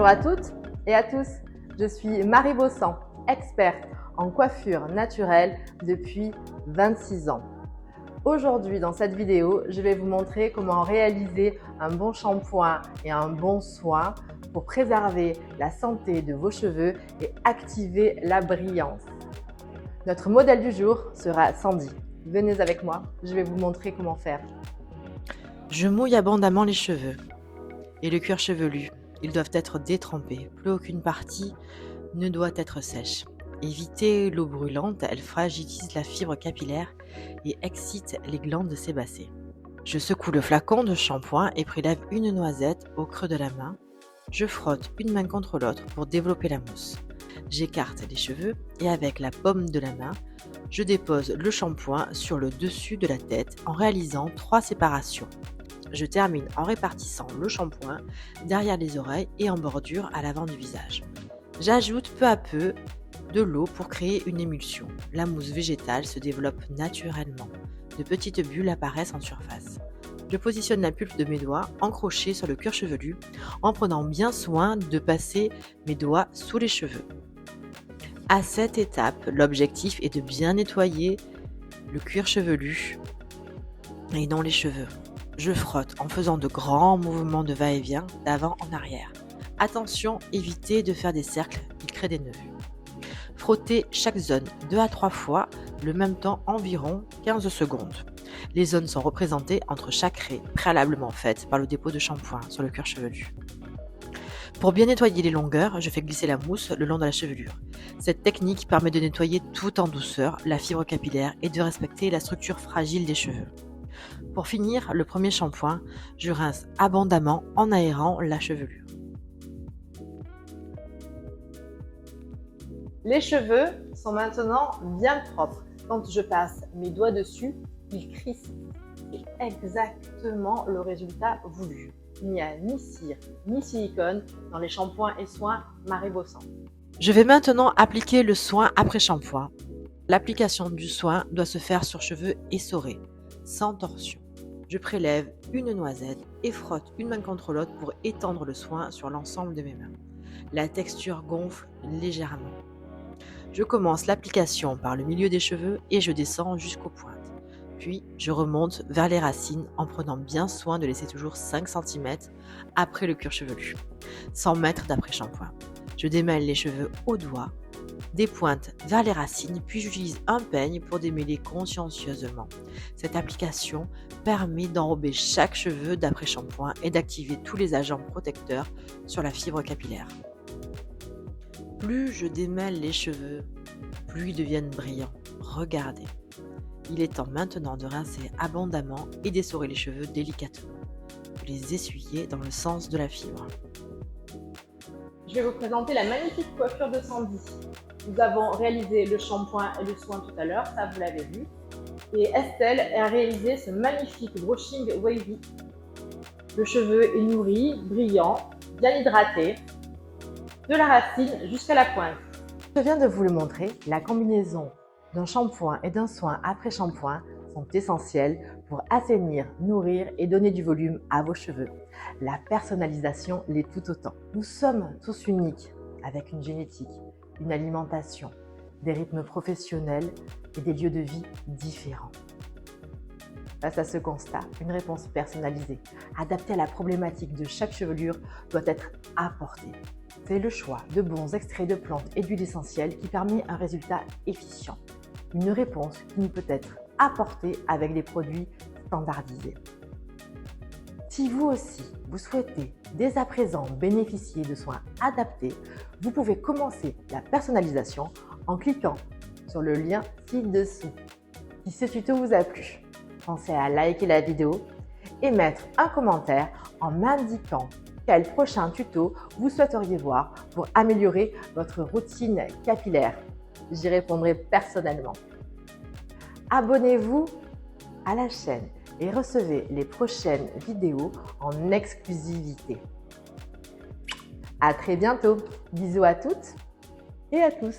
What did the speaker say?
à toutes et à tous, je suis Marie Bossan, experte en coiffure naturelle depuis 26 ans. Aujourd'hui, dans cette vidéo, je vais vous montrer comment réaliser un bon shampoing et un bon soin pour préserver la santé de vos cheveux et activer la brillance. Notre modèle du jour sera Sandy. Venez avec moi, je vais vous montrer comment faire. Je mouille abondamment les cheveux et le cuir chevelu. Ils doivent être détrempés. Plus aucune partie ne doit être sèche. Évitez l'eau brûlante, elle fragilise la fibre capillaire et excite les glandes sébacées. Je secoue le flacon de shampoing et prélève une noisette au creux de la main. Je frotte une main contre l'autre pour développer la mousse. J'écarte les cheveux et avec la paume de la main, je dépose le shampoing sur le dessus de la tête en réalisant 3 séparations. Je termine en répartissant le shampoing derrière les oreilles et en bordure à l'avant du visage. J'ajoute peu à peu de l'eau pour créer une émulsion. La mousse végétale se développe naturellement. De petites bulles apparaissent en surface. Je positionne la pulpe de mes doigts encrochés sur le cuir chevelu en prenant bien soin de passer mes doigts sous les cheveux. À cette étape, l'objectif est de bien nettoyer le cuir chevelu et non les cheveux. Je frotte en faisant de grands mouvements de va-et-vient d'avant en arrière. Attention, évitez de faire des cercles, ils créent des nœuds. Frottez chaque zone 2 à 3 fois, le même temps environ 15 secondes. Les zones sont représentées entre chaque raie préalablement faite par le dépôt de shampoing sur le cuir chevelu. Pour bien nettoyer les longueurs, je fais glisser la mousse le long de la chevelure. Cette technique permet de nettoyer tout en douceur la fibre capillaire et de respecter la structure fragile des cheveux. Pour finir le premier shampoing, je rince abondamment en aérant la chevelure. Les cheveux sont maintenant bien propres. Quand je passe mes doigts dessus, ils crispent. C'est exactement le résultat voulu. Il n'y a ni cire ni silicone dans les shampoings et soins Marie Bossan. Je vais maintenant appliquer le soin après shampoing. L'application du soin doit se faire sur cheveux essorés, sans torsion. Je prélève une noisette et frotte une main contre l'autre pour étendre le soin sur l'ensemble de mes mains. La texture gonfle légèrement. Je commence l'application par le milieu des cheveux et je descends jusqu'aux pointes. Puis, je remonte vers les racines en prenant bien soin de laisser toujours 5 cm après le cuir chevelu, 100 mètres d'après shampoing. Je démêle les cheveux au doigt, des pointes vers les racines, puis j'utilise un peigne pour démêler consciencieusement. Cette application permet d'enrober chaque cheveu d'après shampoing et d'activer tous les agents protecteurs sur la fibre capillaire. Plus je démêle les cheveux, plus ils deviennent brillants. Regardez. Il est temps maintenant de rincer abondamment et d'essorer les cheveux délicatement. Vous les essuyez dans le sens de la fibre. Je vais vous présenter la magnifique coiffure de Sandy. Nous avons réalisé le shampoing et le soin tout à l'heure, ça vous l'avez vu. Et Estelle a réalisé ce magnifique brushing wavy. Le cheveu est nourri, brillant, bien hydraté, de la racine jusqu'à la pointe. Je viens de vous le montrer, la combinaison d'un shampoing et d'un soin après shampoing sont essentiels pour assainir, nourrir et donner du volume à vos cheveux. La personnalisation l'est tout autant. Nous sommes tous uniques avec une génétique, une alimentation, des rythmes professionnels et des lieux de vie différents. Face à ce constat, une réponse personnalisée, adaptée à la problématique de chaque chevelure, doit être apportée. C'est le choix de bons extraits de plantes et d'huiles essentielles qui permet un résultat efficient. Une réponse qui ne peut être apportée avec des produits standardisés. Si vous aussi, vous souhaitez dès à présent bénéficier de soins adaptés, vous pouvez commencer la personnalisation en cliquant sur le lien ci-dessous. Si ce tuto vous a plu, pensez à liker la vidéo et mettre un commentaire en m'indiquant quel prochain tuto vous souhaiteriez voir pour améliorer votre routine capillaire. J'y répondrai personnellement. Abonnez-vous à la chaîne et recevez les prochaines vidéos en exclusivité. À très bientôt. Bisous à toutes et à tous.